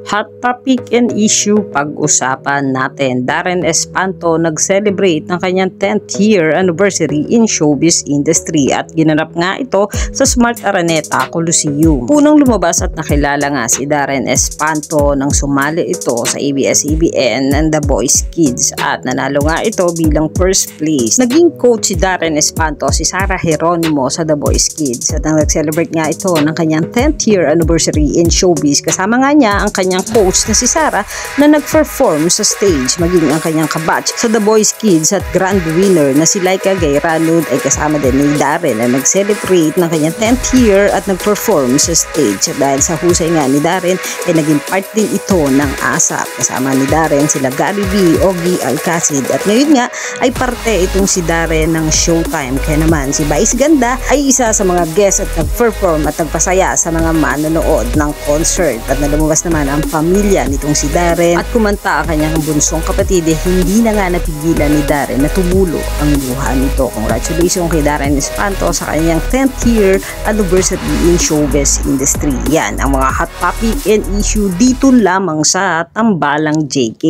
Hot topic and issue pag-usapan natin. Darren Espanto nag-celebrate ng kanyang 10th year anniversary in showbiz industry at ginanap nga ito sa Smart Araneta Coliseum. Unang lumabas at nakilala nga si Darren Espanto nang sumali ito sa ABS-CBN and The Voice Kids at nanalo nga ito bilang first place. Naging coach si Darren Espanto si Sarah Geronimo sa The Voice Kids at nag-celebrate nga ito ng kanyang 10th year anniversary in showbiz. Kasama nga niya ang kanyang coach na si Sarah na nag-perform sa stage, maging ang kanyang kabatch sa The Voice Kids at grand winner na si Laika Gayranud ay kasama din ni Darren na nag-celebrate ng kanyang 10th year at nag-perform sa stage. At dahil sa husay nga ni Darren ay naging part din ito ng ASAP. Kasama ni Darren sila Gary V, Ogie Alcacid at ngayon nga ay parte itong si Darren ng Showtime. Kaya naman si Vice Ganda ay isa sa mga guest at nag-perform at nagpasaya sa mga manonood ng concert at nalumabas naman ang pamilya nitong si Darren at kumanta ang kanyang bunsong kapatid. Hindi na nga napigilan ni Darren na tumulo ang luha nito. Congratulations kay Darren Espanto sa kanyang 10th year anniversary in showbiz industry. Yan ang mga hot topic and issue dito lamang sa Tambalang JK.